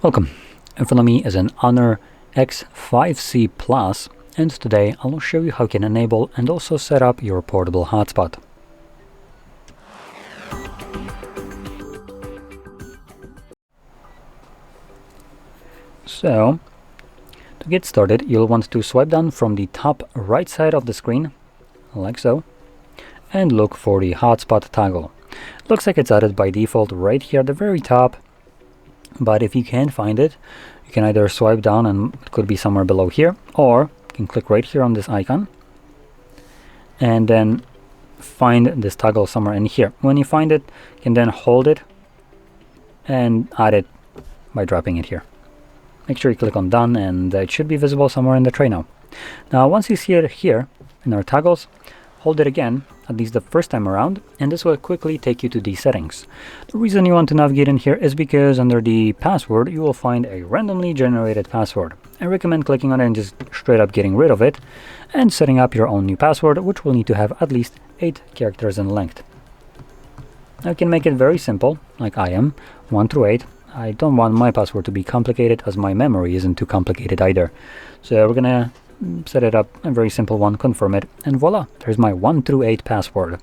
Welcome. In front of me is an HONOR X5c Plus, and today I will show you how you can enable and also set up your portable hotspot. So, to get started, you'll want to swipe down from the top right side of the screen, like so, and look for the hotspot toggle. It looks like it's added by default right here at the very top, but if you can't find it, you can either swipe down and it could be somewhere below here, or you can click right here on this icon and then find this toggle somewhere in here. When you find it, you can then hold it and add it by dropping it here. Make sure you click on done, and it should be visible somewhere in the tray now. Now once you see it here in our toggles, hold it again, at least the first time around, and this will quickly take you to the settings. The reason you want to navigate in here is because under the password you will find a randomly generated password. I recommend clicking on it and just straight up getting rid of it and setting up your own new password, which will need to have at least 8 characters in length. Now you can make it very simple, like I am, 1 through 8. I don't want my password to be complicated, as my memory isn't too complicated either. So we're gonna set it up, a very simple one, confirm it, and voila, there's my 1 through 8 password.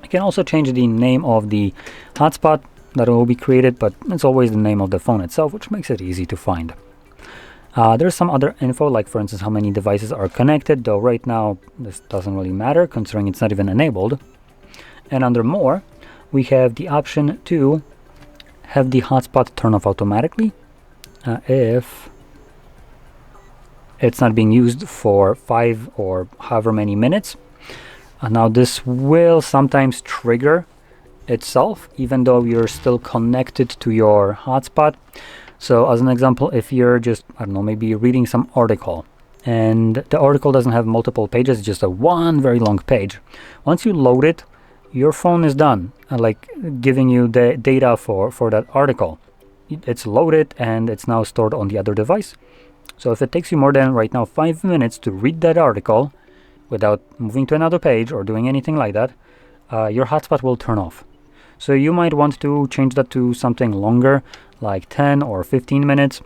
I can also change the name of the hotspot that will be created, but it's always the name of the phone itself, which makes it easy to find. There's some other info, like for instance how many devices are connected, though right now this doesn't really matter considering it's not even enabled. And under more, we have the option to have the hotspot turn off automatically if it's not being used for 5 or however many minutes. Now this will sometimes trigger itself even though you're still connected to your hotspot. So as an example, if you're just, I don't know, maybe reading some article and the article doesn't have multiple pages, just a one very long page. Once you load it, your phone is done, like giving you the data for that article. It's loaded and it's now stored on the other device. So if it takes you more than right now 5 minutes to read that article without moving to another page or doing anything like that, your hotspot will turn off. So you might want to change that to something longer, like 10 or 15 minutes,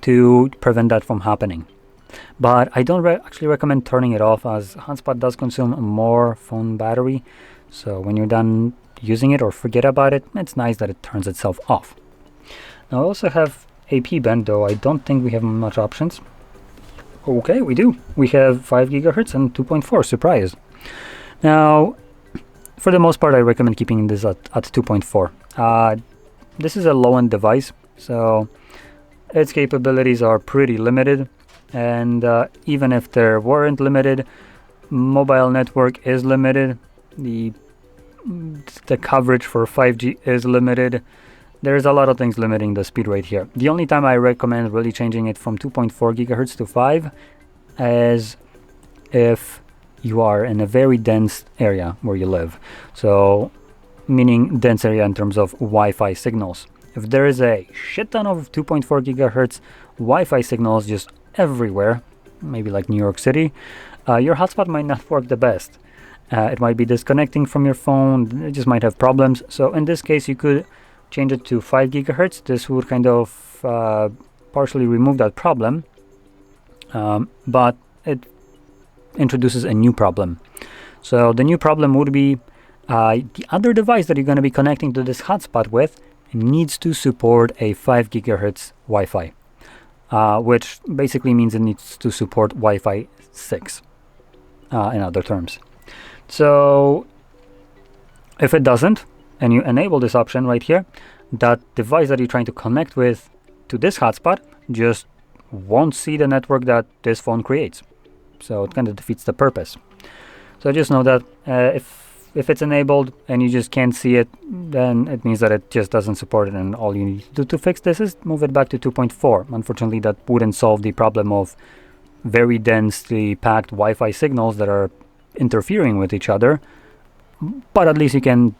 to prevent that from happening. But I don't actually recommend turning it off, as hotspot does consume more phone battery. So when you're done using it or forget about it, it's nice that it turns itself off. Now I also have AP band, though I don't think we have much options. Okay, we do. We have 5 GHz and 2.4, surprise. Now, for the most part, I recommend keeping this at 2.4. This is a low-end device, so its capabilities are pretty limited. And even if they weren't limited, mobile network is limited. The coverage for 5G is limited. There's a lot of things limiting the speed rate here. The only time I recommend really changing it from 2.4 GHz to 5 is if you are in a very dense area where you live. So, meaning dense area in terms of Wi-Fi signals. If there is a shit ton of 2.4 GHz Wi-Fi signals just everywhere, maybe like New York City, your hotspot might not work the best. It might be disconnecting from your phone, it just might have problems. So in this case, you could change it to 5 GHz. This would kind of partially remove that problem, but it introduces a new problem. So the new problem would be the other device that you're going to be connecting to this hotspot with needs to support a 5 GHz Wi-Fi, which basically means it needs to support Wi-Fi 6 in other terms. So if it doesn't, and you enable this option right here, that device that you're trying to connect with to this hotspot just won't see the network that this phone creates. So it kind of defeats the purpose. So just know that if it's enabled and you just can't see it, then it means that it just doesn't support it, and all you need to do to fix this is move it back to 2.4. Unfortunately, that wouldn't solve the problem of very densely packed Wi-Fi signals that are interfering with each other, but at least you can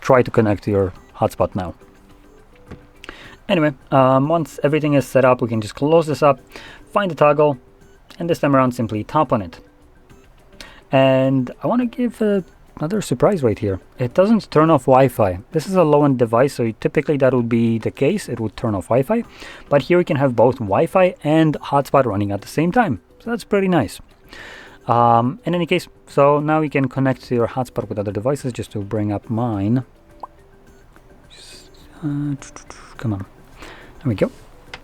try to connect to your hotspot now. Anyway, once everything is set up, we can just close this up, find the toggle, and this time around simply tap on it. And I want to give a another surprise right here. It doesn't turn off Wi-Fi. This is a low-end device, so typically that would be the case. It would turn off Wi-Fi. But here we can have both Wi-Fi and hotspot running at the same time. So that's pretty nice. In any case, so now you can connect to your hotspot with other devices. Just to bring up mine. Come on. There we go.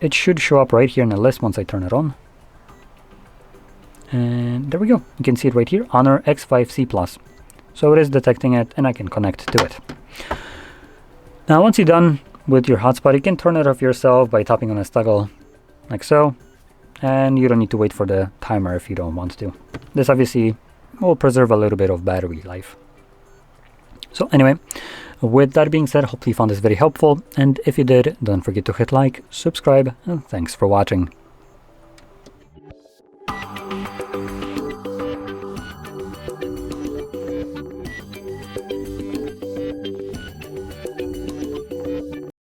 It should show up right here in the list once I turn it on. And there we go. You can see it right here, HONOR X5c Plus. So it is detecting it, and I can connect to it. Now, once you're done with your hotspot, you can turn it off yourself by tapping on a toggle, like so. And you don't need to wait for the timer if you don't want to. This obviously will preserve a little bit of battery life. So anyway, with that being said, hopefully you found this very helpful. And if you did, don't forget to hit like, subscribe, and thanks for watching.